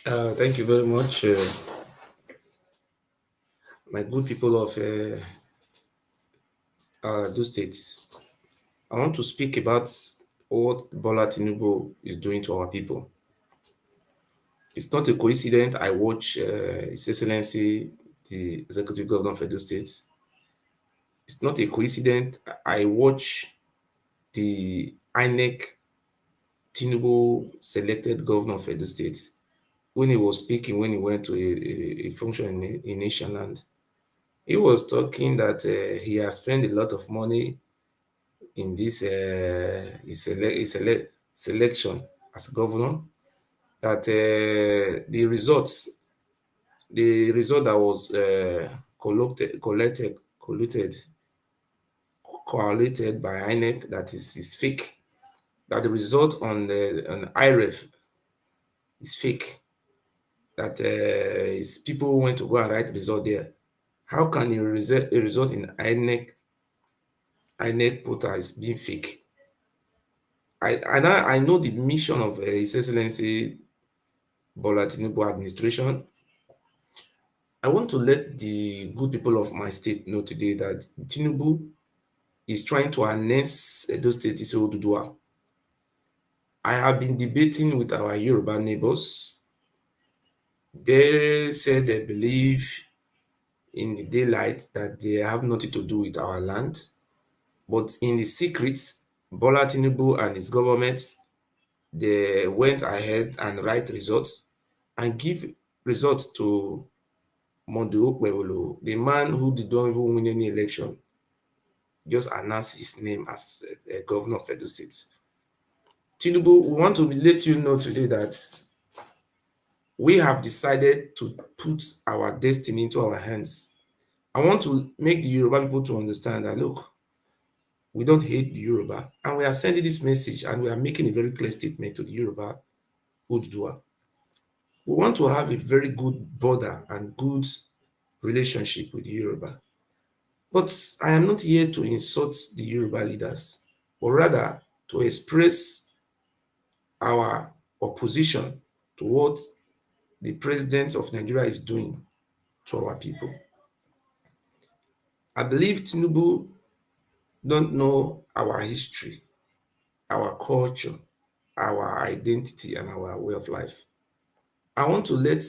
Thank you very much, my good people of those states. I want to speak about what Bola Tinubu is doing to our people. It's not a coincidence I watch His Excellency, the Executive Governor of Edo State. It's not a coincidence I watch the INEC Tinubu selected Governor of Edo State when he was speaking, when he went to a function in Asian land. He was talking that he has spent a lot of money in this selection as governor, that the result that was collated by INEC, that is fake, that the result on the on IREF is fake, that is people went to go and write result there. How can a result in INEC portal is being fake? I know the mission of His Excellency Bola Tinubu administration. I want to let the good people of my state know today that Tinubu is trying to annex Edo State is Oduduwa. I have been debating with our Yoruba neighbors. They say they believe in the daylight that they have nothing to do with our land. But in the secret, Bola Tinubu and his government, they went ahead and write results and give results to Mondo Okpebholo, the man who did not even win any election, just announced his name as a governor of Edo State. Tinubu, we want to let you know today that we have decided to put our destiny into our hands. I want to make the Yoruba people to understand that, look, we don't hate the Yoruba, and we are sending this message and we are making a very clear statement to the Yoruba Oduduwa. We want to have a very good border and good relationship with the Yoruba. But I am not here to insult the Yoruba leaders, but rather to express our opposition to what the president of Nigeria is doing to our people. I believe Tinubu don't know our history, our culture, our identity, and our way of life. I want to let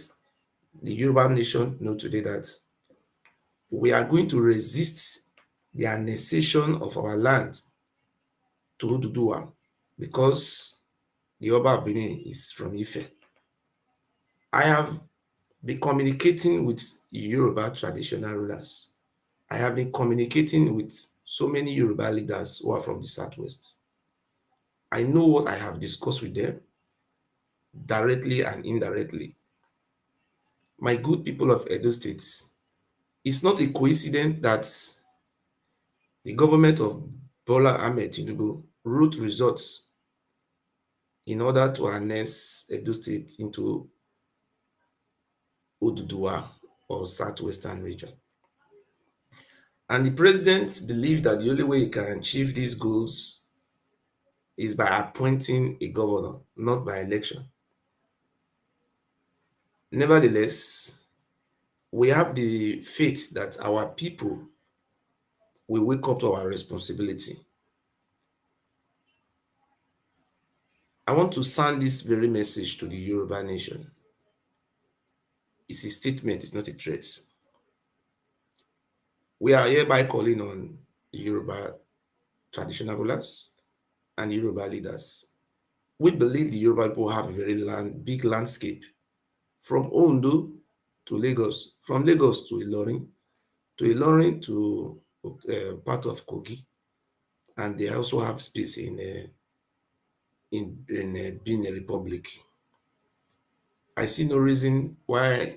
the Yoruba nation know today that we are going to resist the annexation of our land to Oduduwa because the Oba of Benin is from Ife. I have been communicating with Yoruba traditional rulers. I have been communicating with so many Yoruba leaders who are from the Southwest. I know what I have discussed with them directly and indirectly. My good people of Edo State, it's not a coincidence that the government of Bola Ahmed Tinubu wrote results in order to annex Edo State into Oduduwa or Southwestern region. And the president believed that the only way he can achieve these goals is by appointing a governor, not by election. Nevertheless, we have the faith that our people will wake up to our responsibility. I want to send this very message to the Yoruba nation. It's a statement, it's not a threat. We are hereby calling on the Yoruba traditional rulers and Yoruba leaders. We believe the Yoruba people have a very big landscape from Ondo to Lagos, from Lagos to Ilorin to part of Kogi, and they also have space in Benin Republic. I see no reason why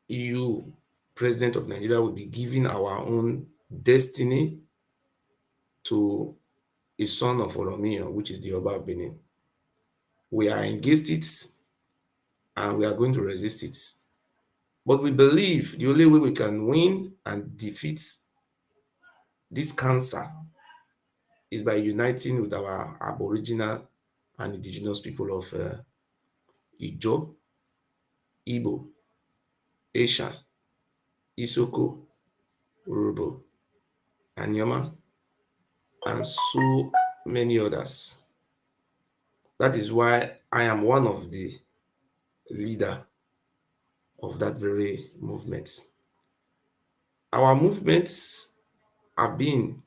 EU President of Nigeria will be giving our own destiny to a son of Oromiyan, which is the Oba of Benin. We are against it and we are going to resist it. But we believe the only way we can win and defeat this cancer is by uniting with our Aboriginal and indigenous people of Ijo, Igbo, Esha, Isoko, Urobo, Anyoma, and so many others. That is why I am one of the leader of that very movement. Our movements have been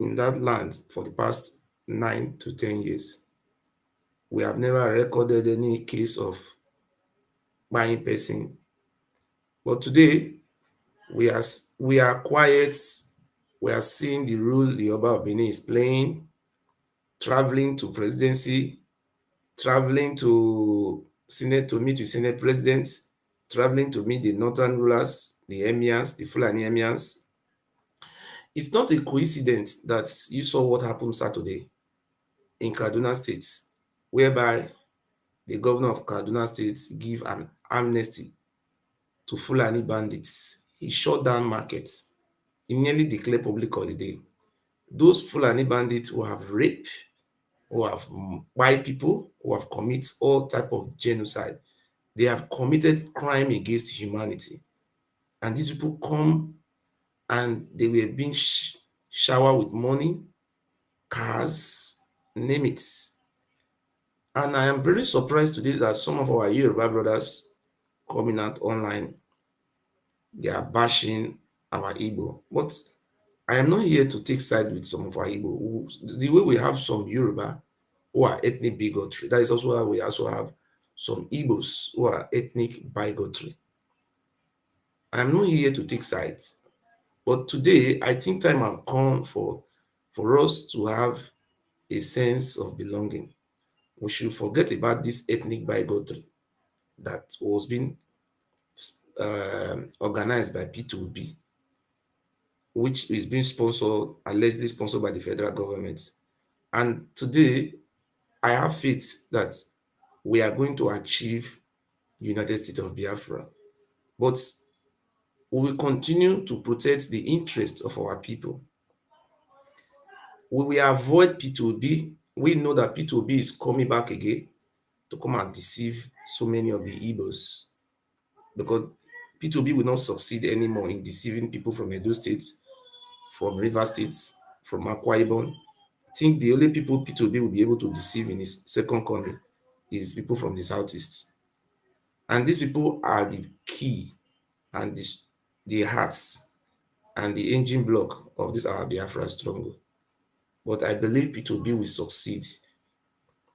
in that land for the past 9 to 10 years. We have never recorded any case of buying person. But today we are quiet. We are seeing the role the Oba of Benin is playing, traveling to presidency, traveling to Senate to meet with Senate presidents, traveling to meet the northern rulers, the emirs, the Fulani emirs. It's not a coincidence that you saw what happened Saturday in Kaduna State, whereby the governor of Kaduna State give an amnesty to Fulani bandits. He shut down markets. He nearly declared public holiday. Those Fulani bandits who have raped, who have white people, who have committed all type of genocide, they have committed crime against humanity. And these people come and they were being showered with money, cars, name it. And I am very surprised today that some of our Yoruba brothers coming out online, they are bashing our Igbo. But I am not here to take side with some of our Igbo. The way we have some Yoruba who are ethnic bigotry, that is also why we also have some Igbos who are ethnic bigotry. I am not here to take sides. But today, I think time has come for us to have a sense of belonging. We should forget about this ethnic bigotry that was being organized by P2B, which is being sponsored, allegedly sponsored by the federal government. And today, I have faith that we are going to achieve United States of Biafra. But we will continue to protect the interests of our people. We will avoid P2B. We know that P2B is coming back again to come and deceive so many of the Igbos, because P2B will not succeed anymore in deceiving people from Edo State, from River State, from Akwa Ibom. I think the only people P2B will be able to deceive in his second coming is people from the Southeast. And these people are the key and the hearts and the engine block of this our Biafra struggle. But I believe P2B will succeed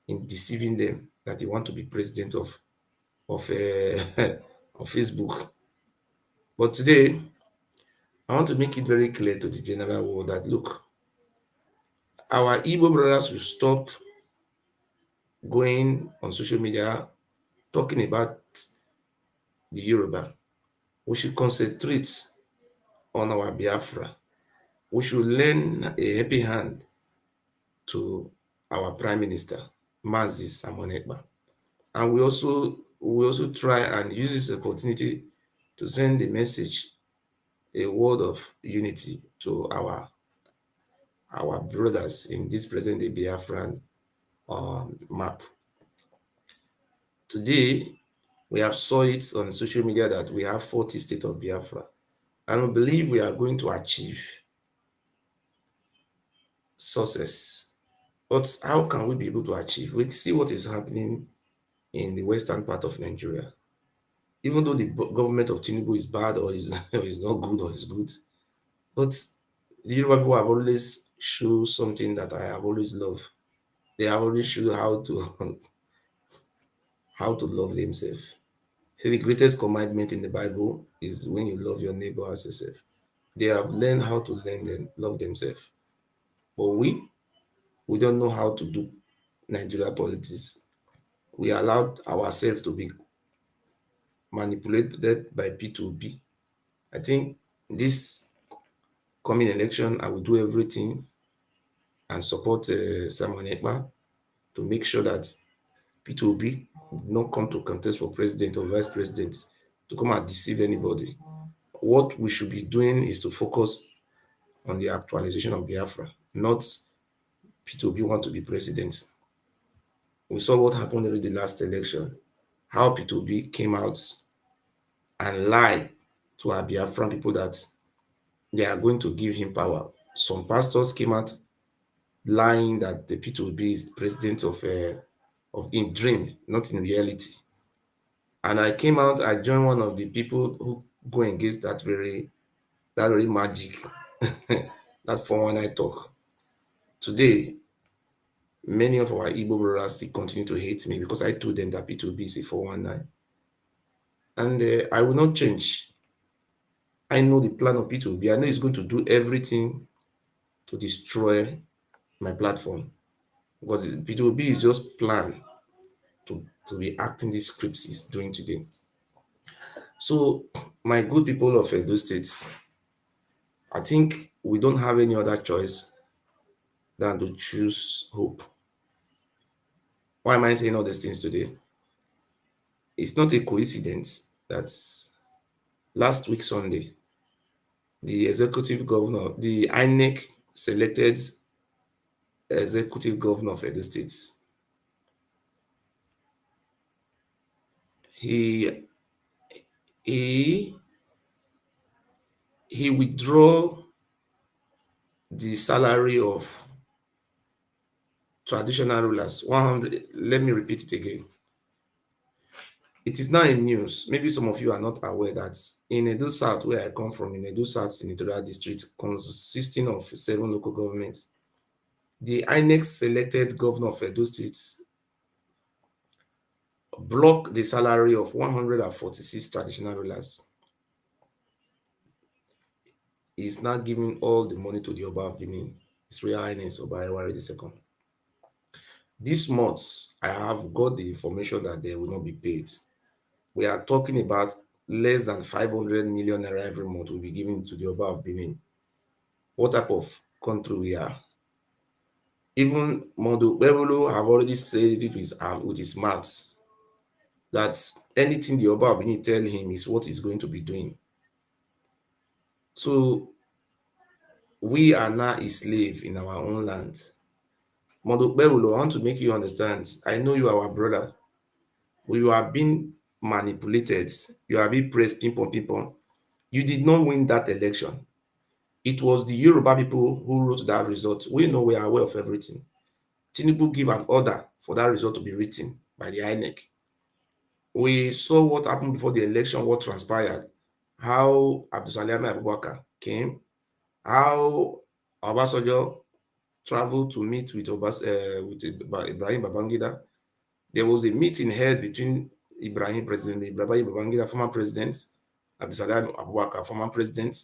in deceiving them that they want to be president of of Facebook. But today, I want to make it very clear to the general world that look, our Igbo brothers will stop going on social media talking about the Yoruba. We should concentrate on our Biafra. We should lend a helping hand to our Prime Minister, Mazi Samonekba. And we also try and use this opportunity to send a message, a word of unity to our brothers in this present day Biafran map. Today, we have saw it on social media that we have 40 states of Biafra, and we believe we are going to achieve success. But how can we be able to achieve? We see what is happening in the western part of Nigeria. Even though the government of Tinubu is bad or is, or is not good or is good, but the Yoruba people have always shown something that I have always loved. They have always shown how to how to love themselves. See, the greatest commandment in the Bible is when you love your neighbor as yourself. They have learned how to love themselves. But we don't know how to do Nigeria politics. We allowed ourselves to be manipulated by P2B. I think this coming election, I will do everything and support Simon Ekpa to make sure that P2B not come to contest for president or vice president to come and deceive anybody. What we should be doing is to focus on the actualization of Biafra, not P2B want to be president. We saw what happened during the last election. how P2B came out and lied to our Biafran people that they are going to give him power. Some pastors came out lying that the P2B is president of in dream, not in reality. And I came out, I joined one of the people who go against that very magic, that 419 talk. Today, many of our Igbo brothers still continue to hate me because I told them that P2B is a 419. And I will not change. I know the plan of P2B. I know it's going to do everything to destroy my platform because P2B is just planned to be acting these scripts he's doing today. So, my good people of Edo States, I think we don't have any other choice than to choose hope. Why am I saying all these things today? It's not a coincidence that last week Sunday, the executive governor, the INEC selected executive governor of Edo State. He he he withdraw the salary of traditional rulers 100. Let me repeat it again. It is now in news. Maybe some of you are not aware that in Edo South, where I come from, in Edo South Senatorial District, consisting of 7 local governments, the INEC selected governor of Edo State blocked the salary of 146 traditional rulers. He is now giving all the money to the Oba of Benin, His Royal Highness Oba Ewari II. This month, I have got the information that they will not be paid. We are talking about less than 500 million naira every month will be given to the Oba of Benin. What type of country we are? Even Mondo Bevolo have already said it with his mouth that anything the Oba of Benin tell him is what he's going to be doing. So we are now a slave in our own land. Mondo Bevolo, I want to make you understand. I know you are our brother, but you are being manipulated. You are being praised, ping pong, ping pong. You did not win that election. It was the Yoruba people who wrote that result. We know, we are aware of everything. Tinubu give an order for that result to be written by the INEC. We saw what happened before the election, what transpired, how Abdulsalam Abubakar came, how Obasanjo traveled to meet with Ibrahim Babangida. There was a meeting held between President Ibrahim Babangida, former president, Abdulsalam Abubakar, former president,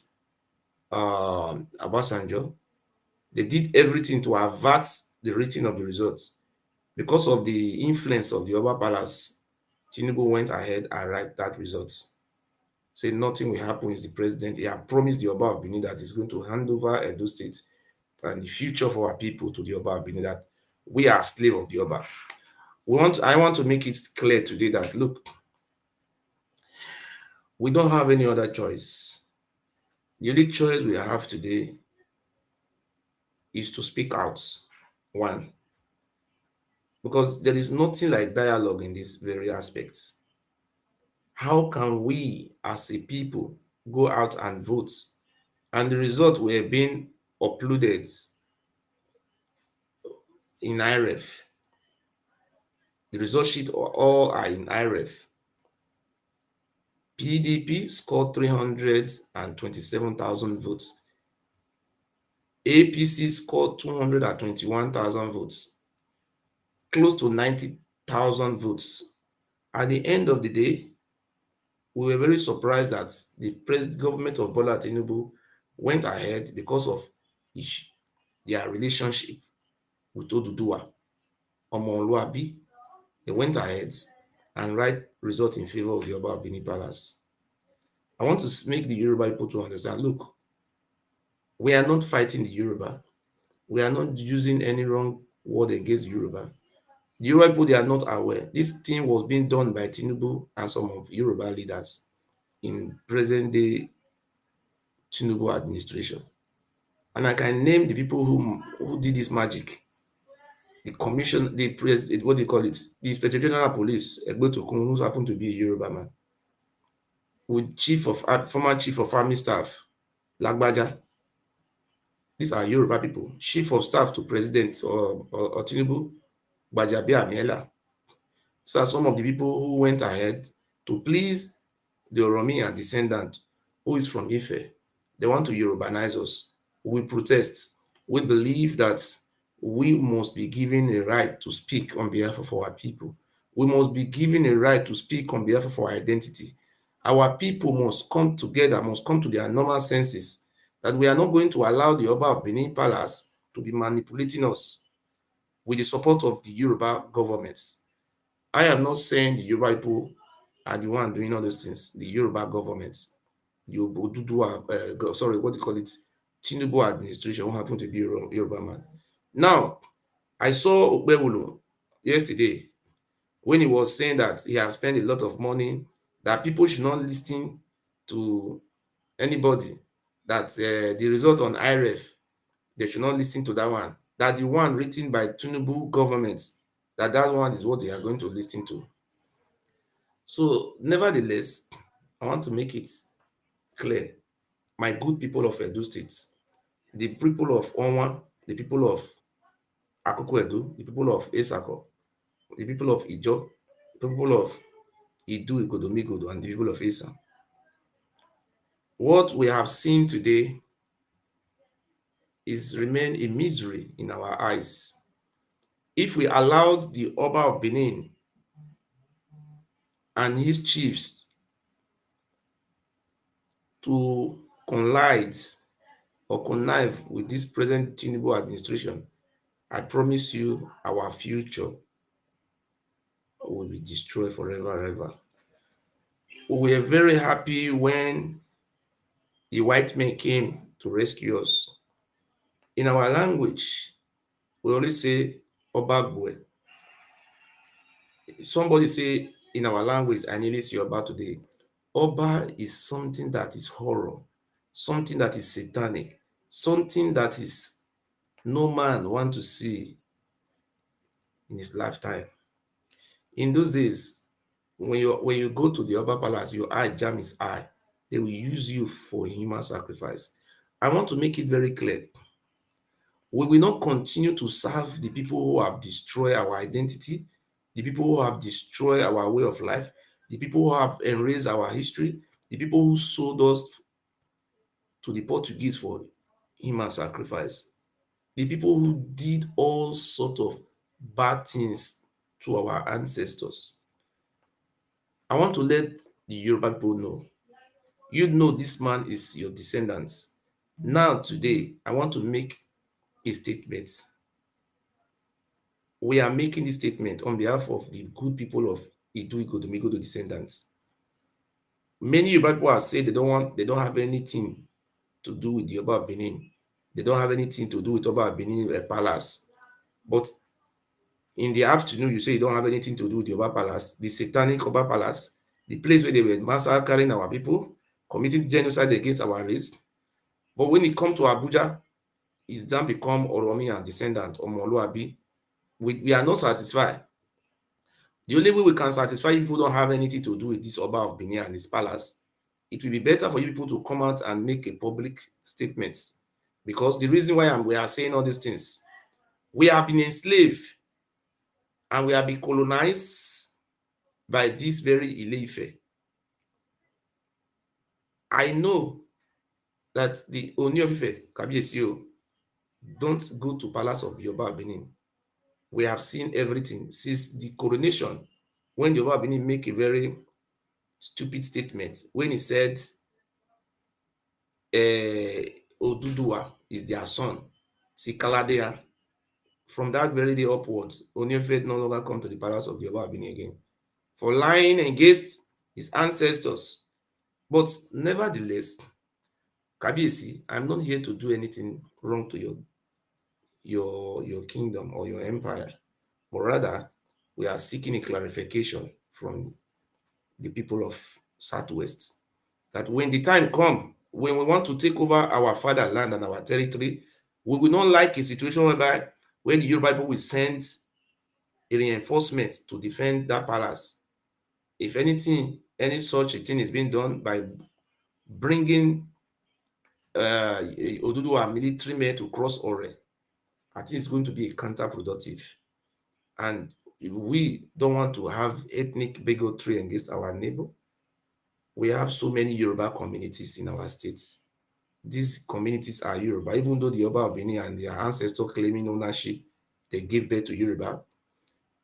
Obasanjo. They did everything to avert the writing of the results. Because of the influence of the Oba Palace, Tinubu went ahead and write that result. Say nothing will happen is the president. He has promised the Oba of Benin that he's going to hand over Edo State and the future for our people to the Oba of Benin, that we are slave of the Oba. I want to make it clear today that, look, we don't have any other choice. The only choice we have today is to speak out. One, because there is nothing like dialogue in these very aspects. How can we as a people go out and vote and the result were being uploaded in IREF? The result sheet all are in IREF. PDP scored 327,000 votes. APC scored 221,000 votes, close to 90,000 votes. At the end of the day, we were very surprised that the government of Bola Tinubu went ahead because of their relationship with Oduduwa, Omoluabi. They went ahead and write result in favor of the Oba of Benin Palace. I want to make the Yoruba people to understand, look, we are not fighting the Yoruba. We are not using any wrong word against Yoruba. The Yoruba people, they are not aware. This thing was being done by Tinubu and some of Yoruba leaders in present day Tinubu administration. And I can name the people who did this magic. the commission, the president, what do you call it? The Inspector General of Police, Egbetokun, who happened to be a Yoruba man, with former chief of army staff, Lagbaja. These are Yoruba people. Chief of staff to President or Tinubu, Gbajabiamila. These are some of the people who went ahead to please the Oromiyan descendant who is from Ife. They want to Yorubanize us. We protest. We believe that we must be given a right to speak on behalf of our people. We must be given a right to speak on behalf of our identity. Our people must come together, must come to their normal senses, that we are not going to allow the Oba of Benin Palace to be manipulating us with the support of the Yoruba governments. I am not saying the Yoruba people are the one doing all those things, the Yoruba governments, the Oduduwa, sorry, what do you call it? Tinubu administration, who happened to be a Yoruba man. Now, I saw Okpebholo yesterday when he was saying that he has spent a lot of money, that people should not listen to anybody, that the result on IRF, they should not listen to that one, that the one written by Tinubu government, that one is what they are going to listen to. So, nevertheless, I want to make it clear, my good people of Edo State, the people of Onwa, the people of Akoko Edo, the people of Esako, the people of Ijo, the people of Idu, Igodomigodo, and the people of Esa. What we have seen today is remain a misery in our eyes. If we allowed the Oba of Benin and his chiefs to collide or connive with this present Tinubu administration, I promise you our future will be destroyed forever and ever. We were very happy when the white men came to rescue us. In our language, we always say Obagwe. Somebody say in our language, I nearly see Oba today. Oba is something that is horror, something that is satanic, something that is no man want to see in his lifetime. In those days, when you go to the Oba Palace, your eye jam his eye. They will use you for human sacrifice. I want to make it very clear. We will not continue to serve the people who have destroyed our identity, the people who have destroyed our way of life, the people who have erased our history, the people who sold us to the Portuguese for human sacrifice, the people who did all sorts of bad things to our ancestors. I want to let the Yoruba people know, you know this man is your descendants. Now, today, I want to make a statement. We are making this statement on behalf of the good people of Idu Igodomigodo descendants. Many Yoruba people have said they don't have anything to do with the Oba of Benin. They don't have anything to do with Oba of Benin Palace. But in the afternoon, you say you don't have anything to do with the Oba Palace, the satanic Oba Palace, the place where they were massacring our people, committing genocide against our race. But when it comes to Abuja, it's then become Oromiyan descendant or Moluabi. We are not satisfied. The only way we can satisfy you people don't have anything to do with this Oba of Benin and his palace. It will be better for you people to come out and make a public statement. Because the reason why we are saying all these things, we have been enslaved and we have been colonized by this very Ile-Ife. I know that the Oni of Ife, Kabiyesi, don't go to palace of the Oba of Benin. We have seen everything since the coronation, when the Oba of Benin make a very stupid statement when he said Oduduwa is their son, Sikaladeya. From that very day upwards, Onyefe no longer come to the palace of the Oba of Benin again for lying against his ancestors. But nevertheless, Kabiyesi, I'm not here to do anything wrong to your kingdom or your empire, but rather we are seeking a clarification from the people of Southwest that when the time come, when we want to take over our fatherland and our territory, we will not like a situation whereby when the Yoruba people will send a reinforcement to defend that palace. If anything, any such a thing is being done by bringing Oduduwa military men to cross Ore, I think it's going to be counterproductive. And we don't want to have ethnic bigotry against our neighbor. We have so many Yoruba communities in our states. These communities are Yoruba, even though the Yoruba of Benin and their ancestors claiming ownership, they give birth to Yoruba.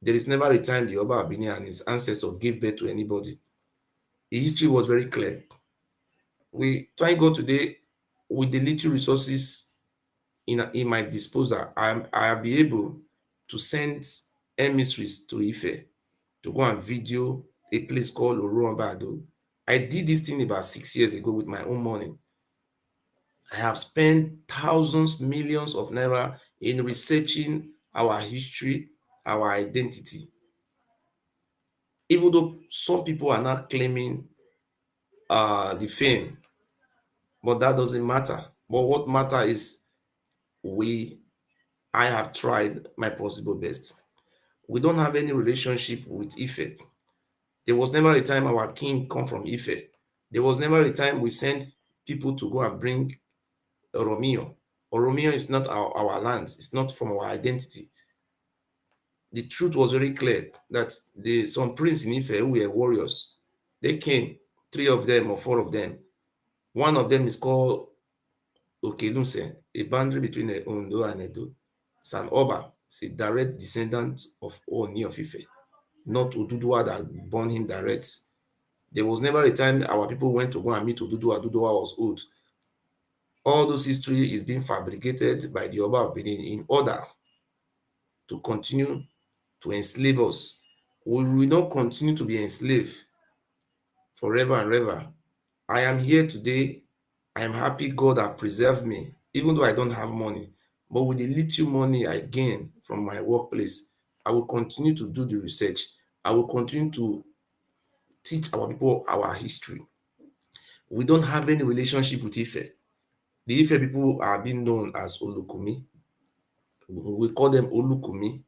There is never a time the Yoruba of Benin and his ancestors gave birth to anybody. The history was very clear. We thank God today with the little resources in my disposal, I'll be able to send emissaries to Ife to go and video a place called Oruambado. I did this thing about 6 years ago with my own money. I have spent thousands, millions of naira in researching our history, our identity. Even though some people are not claiming the fame, but that doesn't matter. But what matters is I have tried my possible best. We don't have any relationship with Ife. There was never a time our king come from Ife. There was never a time we sent people to go and bring Oromio. Oromio is not our land. It's not from our identity. The truth was very clear that some prince in Ife who were warriors, they came, three of them or four of them. One of them is called Okelunse, a boundary between Ondo and Edo. It's an Oba, it's a direct descendant of Oni of Ife, not Oduduwa that born him direct. There was never a time our people went to go and meet Oduduwa. Oduduwa was old. All those history is being fabricated by the Oba of Benin in order to continue to enslave us. We will not continue to be enslaved forever and ever. I am here today. I am happy God has preserved me, even though I don't have money. But with the little money I gain from my workplace, I will continue to do the research. I will continue to teach our people our history. We don't have any relationship with Ife. The Ife people are being known as Olukumi. We call them Olukumi.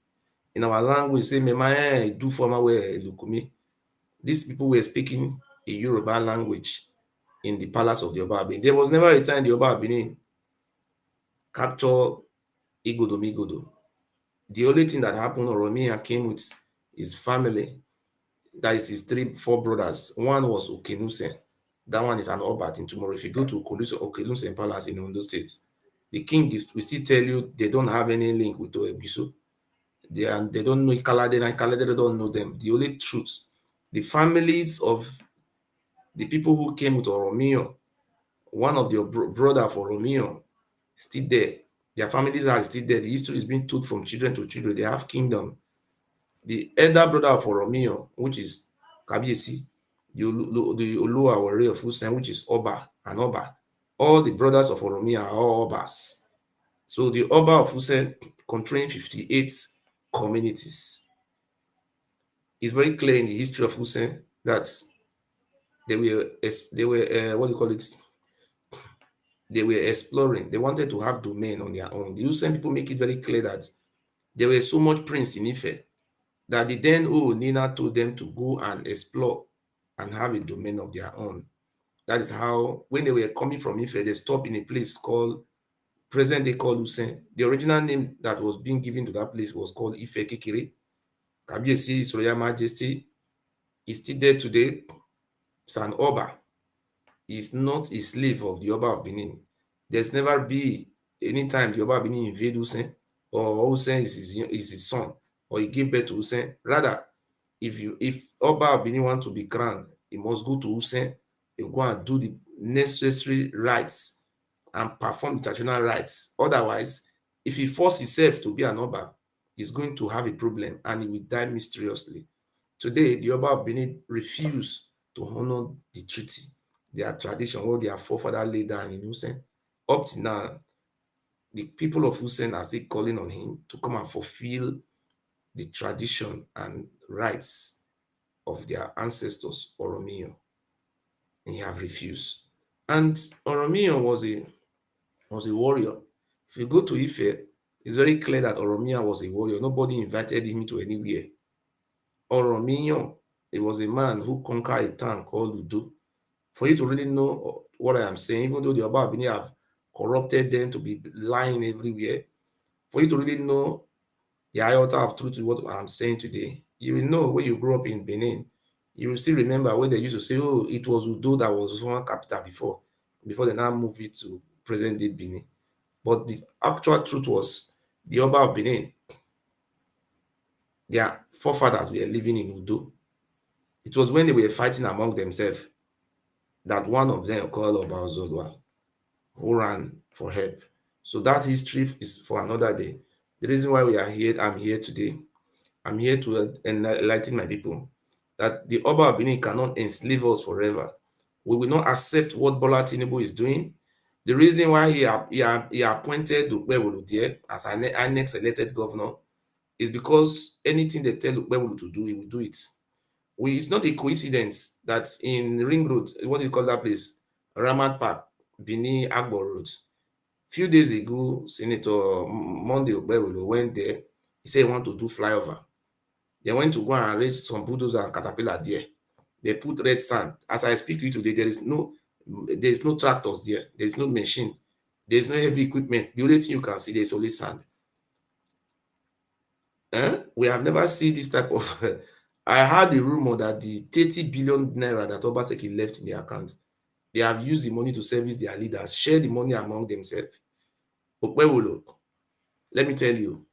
In our language, say Memae do former way Olukumi. These people were speaking a Yoruba language in the palace of the Oba Benin. There was never a time the Oba Benin captured Igodo. The only thing that happened, Oromia came with his family, that is his four brothers. One was Okenuse. That one is an Obat in tomorrow. If you go to Okenuse Palace in Ondo State, the king will still tell you they don't have any link with Oebiso. They don't know Ikalade and Ikalade don't know them. The only truth, the families of the people who came with Oromio, one of the brother for Romeo, still there. Their families are still there. The history is being told from children to children. They have kingdom. The elder brother of Romeo, which is Kabiesi, the Oluwawari of Hussein, which is Oba and Oba. All the brothers of Oromia are all Obas. So the Oba of Hussein controlling 58 communities. It's very clear in the history of Hussein that they were what do you call it? They were exploring. They wanted to have domain on their own. The Hussein people make it very clear that there were so much prince in Ife that the then Nina told them to go and explore and have a domain of their own. That is how, when they were coming from Ife, they stopped in a place called, present day called Hussein. The original name that was being given to that place was called Ife Kekere. Kabiesi, His Royal Majesty, is still there today. It's an Oba. Is not a slave of the Oba of Benin. There's never be any time the Oba of Benin invade Hussein, or Hussein is his son, or he gave birth to Hussein. Rather, if Oba of Benin want to be crowned, he must go to Hussein, he go and do the necessary rites and perform the traditional rites. Otherwise, if he force himself to be an Oba, he's going to have a problem and he will die mysteriously. Today, the Oba of Benin refused to honor the treaty, their tradition, what their forefather laid down in Hussein. Up to now, the people of Hussein are still calling on him to come and fulfill the tradition and rights of their ancestors, Oromio. And he have refused. And Oromio was a warrior. If you go to Ife, It's very clear that Oromia was a warrior. Nobody invited him to anywhere. Oromiyan, he was a man who conquered a town called Udo. For you to really know what I am saying, even though the Oba Benin have corrupted them to be lying everywhere, for you to really know the iota of truth to what I'm saying today, you will know when you grew up in Benin, you will still remember when they used to say, oh, it was Udo that was one capital before they now moved it to present day Benin. But the actual truth was the Oba of Benin, their forefathers were living in Udo. It was when they were fighting among themselves that one of them called Oba Ozodwa, who ran for help. So that history is for another day. The reason why I'm here today, I'm here to enlighten my people that the Oba of Benin cannot enslave us forever. We will not accept what Bola Tinubu is doing. The reason why he appointed Ukpewulu there as our next elected governor is because anything they tell Ukpewulu to do, he will do it. It's not a coincidence that in Ring Road, what do you call that place? Ramat Park, Benin Agbo Road. Few days ago, Senator Monday Okpebholo went there. He said he want to do flyover. They went to go and arrange some bulldozer and caterpillar there. They put red sand. As I speak to you today, there is no tractors there. There is no machine. There is no heavy equipment. The only thing you can see there is only sand. We have never seen this type of. I heard the rumor that the 30 billion naira that Obaseki left in the account, they have used the money to service their leaders, share the money among themselves. Okpebholo, let me tell you,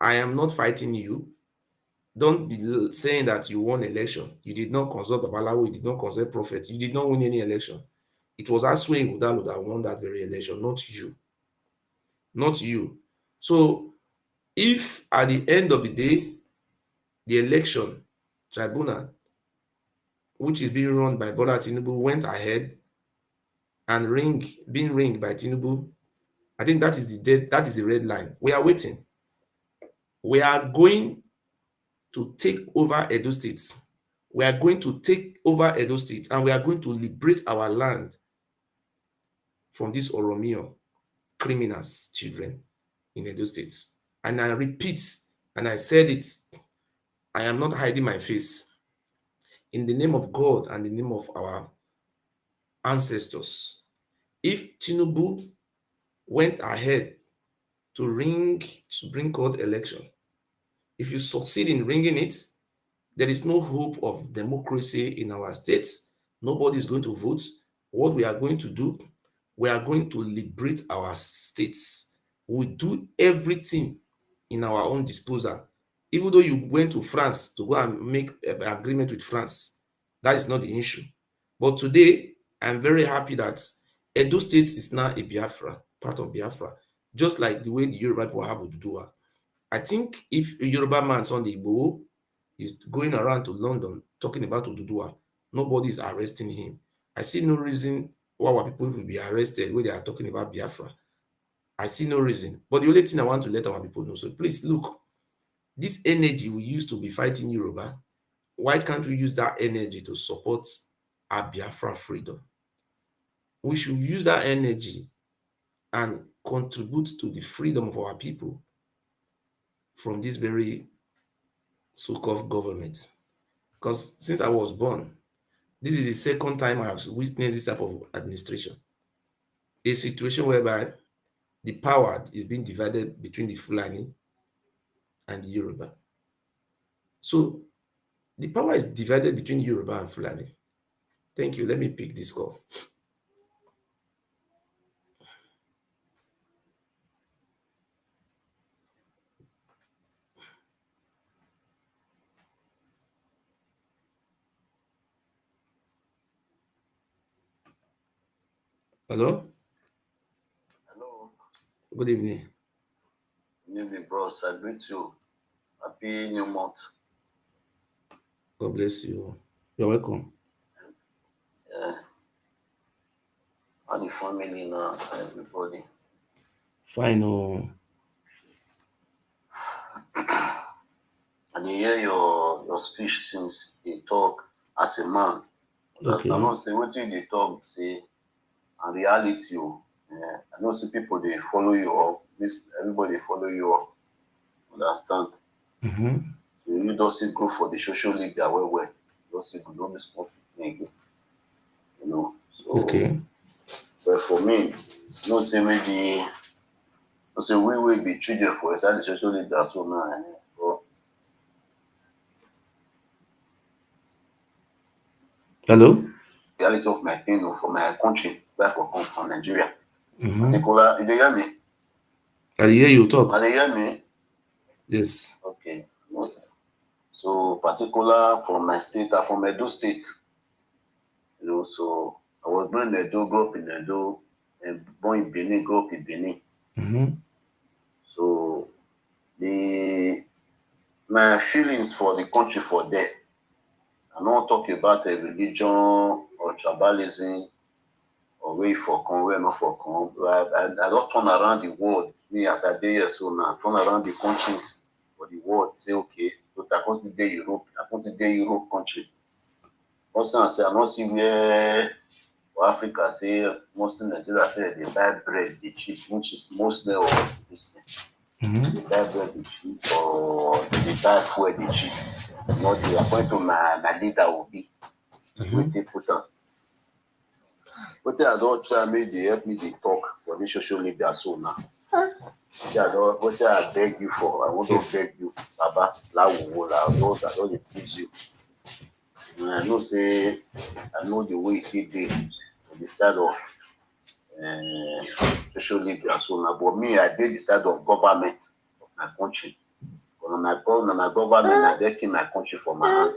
I am not fighting you. Don't be saying that you won election. You did not consult Babalawo, you did not consult Prophet, you did not win any election. It was Asue Ighodalo that won that very election, not you. Not you. So if at the end of the day, the election tribunal, which is being run by Bola Tinubu, went ahead and being ringed by Tinubu, I think that is the red line. We are waiting. We are going to take over Edo State. We are going to take over Edo State and we are going to liberate our land from these Oromiyo criminals, children in Edo State. And I repeat, and I said it, I am not hiding my face. In the name of God and the name of our ancestors, if Tinubu went ahead to ring Supreme Court election, if you succeed in ringing it, there is no hope of democracy in our states. Nobody is going to vote. What we are going to do, we are going to liberate our states. We do everything in our own disposal. Even though you went to France to go and make an agreement with France, that is not the issue. But today, I'm very happy that Edo State is now a Biafra, part of Biafra, just like the way the Yoruba people have Oduduwa. I think if a Yoruba man Sunday Igboho is going around to London talking about Oduduwa, nobody is arresting him. I see no reason why our people will be arrested when they are talking about Biafra. I see no reason. But the only thing I want to let our people know, so please look, this energy we used to be fighting Yoruba, why can't we use that energy to support our Biafra freedom? We should use that energy and contribute to the freedom of our people from this very so-called government. Because since I was born, this is the second time I have witnessed this type of administration. A situation whereby the power is being divided between the Fulani and the Yoruba. So the power is divided between Yoruba and Fulani. Thank you. Let me pick this call. Hello? Hello. Good evening. Good evening, bros. I greet you. Happy New Month. God bless you. You're welcome. Yeah. How the family now, everybody? Fine. Oh. I dey hear your speech since you talk as a man. Okay. I know say wetin you dey talk say and reality. I know say people they follow you up. everybody follow you up. Understand? Mm-hmm. You don't see go for the social media well. You don't see go no be small again. So Okay. but for me, no say maybe no say we will be children for inside the social media so now. But Hello? reality of my pain for my country, where I come from Nigeria. Mm-hmm. Particular, you dey hear me? I hear you talk. Are they hear me? Yes. Okay. So particular from my state, I'm from Edo State. So I was born in Edo, grew up in Edo, and born in Benin, grew up in Benin. Mm-hmm. So the my feelings for the country for there, I don't talk about a religion or tribalism or where for come, where not for come. I don't turn around the world. Me as I dey here so now, turn around the countries for the world. Say okay, but I consider Europe. I consider Europe country. Also, I say I don't see where for Africa say mostly Nigeria say they buy bread they cheap, which is mostly of this thing. They Mm-hmm. buy bread they cheap or they buy fuel they cheap. Not the according to my leader will be Mm-hmm. waiting put on. But I don't try me they help me they talk for the social media so now. What I beg you for, I want to Yes. beg you, Baba, la wo la those that don't please you. And I know say I know the way it dey on the side of social media so now. But me, I did the side of government of my country. But my government, I they keep my country for my hand.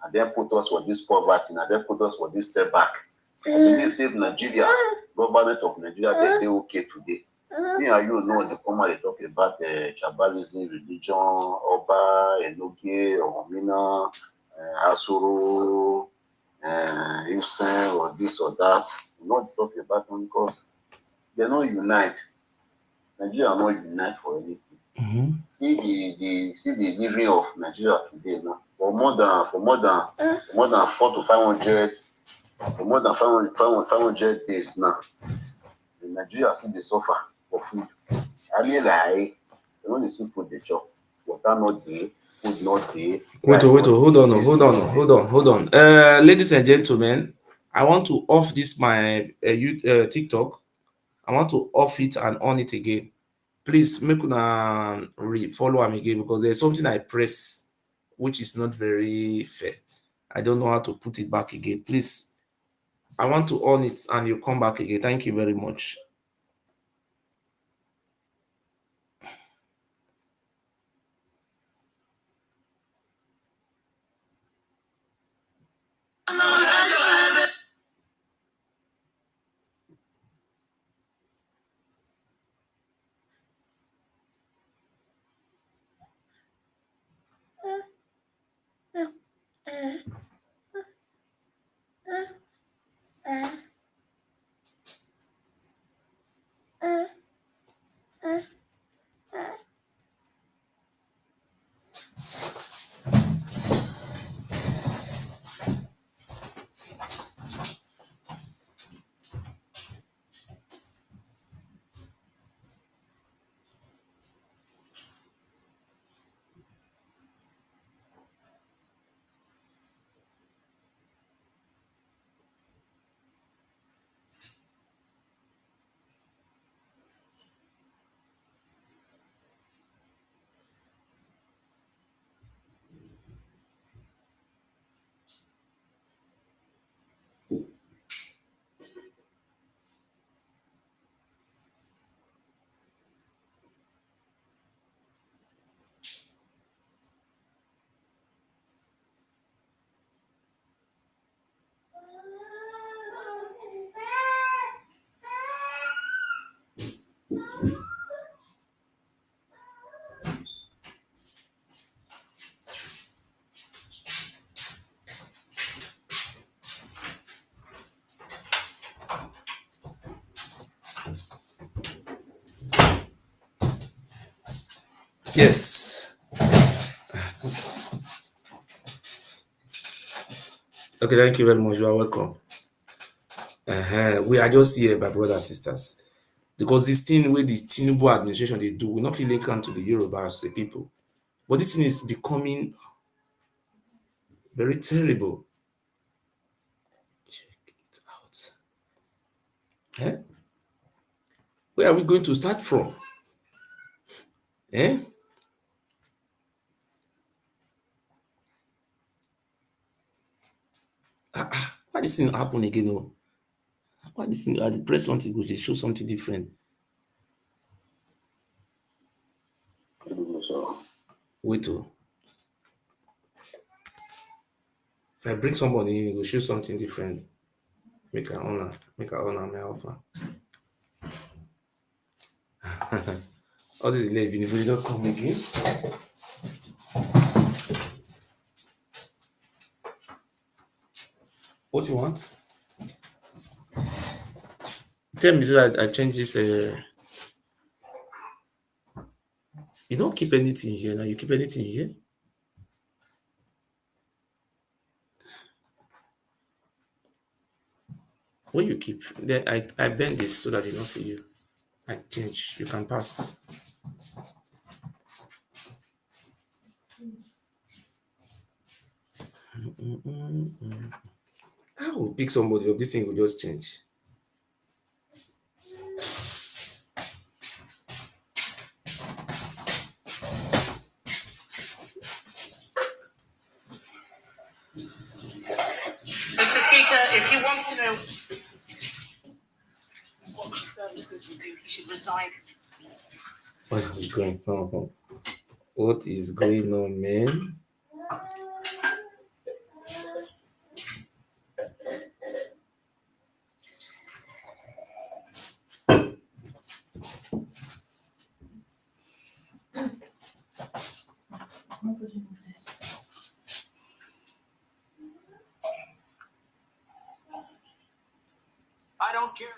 And then put us for this poverty, and then put us for this step back. I believe save Nigeria, government of Nigeria, they okay today. Me and you know the common they talk about tribalism, religion, Oba, Enoge, Omina, Asuru, Houston, or this or that. We not talk about them because they not unite. Nigeria not unite for anything. Mm-hmm. See the living of Nigeria today now. For more than 400 to 500 for more than 500 days now. In Nigeria still they suffer for food. I mean like they don't see food they chop. Water not there, food not there, Wait, rice oh, wait, not oh, hold there, on, oh, maize hold on, not oh, there. hold on, hold on. Ladies and gentlemen, I want to off this my TikTok. I want to off it and on it again. Please make una follow am again because there's something I press which is not very fair. I don't know how to put it back again. Please, I want to on it and you come back again. Thank you very much. Yes. Okay, thank you very much. You are welcome. We are just here, my brothers and sisters. because this thing wey the Tinubu administration dey do, we no fit link am to the Yoruba as the people, but this thing is becoming very terrible. Check it out. Eh? Where are we going to start from? Eh? Why this thing happen again? Oh? Why this thing? I dey press something, go dey show something different. So, Wait oh. If I bring somebody in, it go show something different. Make I honor. Make I honor my alpha. All this delay been really not come again. What you want? Tell me that I change this. You don't keep anything here now. You keep anything here? What you keep? Then I bend this so that they don't see you. I change. You can pass. I will pick somebody up. This thing will just change. Mr. Speaker, if he wants to know what services you do, he should resign. What is going on? What is going on, man? How do you move this? I don't care.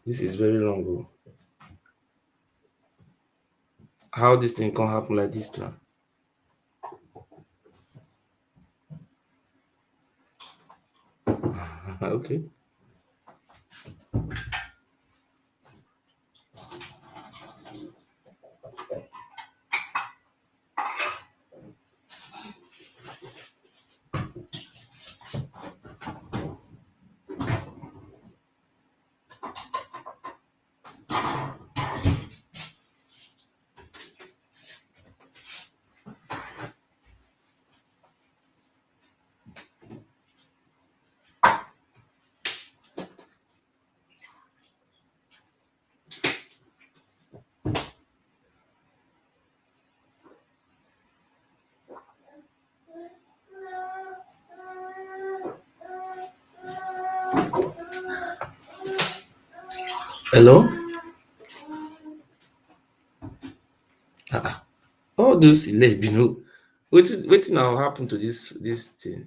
This is very wrong. Oh. How this thing can happen like this now? Okay. Hello? All those ile binu. Wetin now happen to this thing?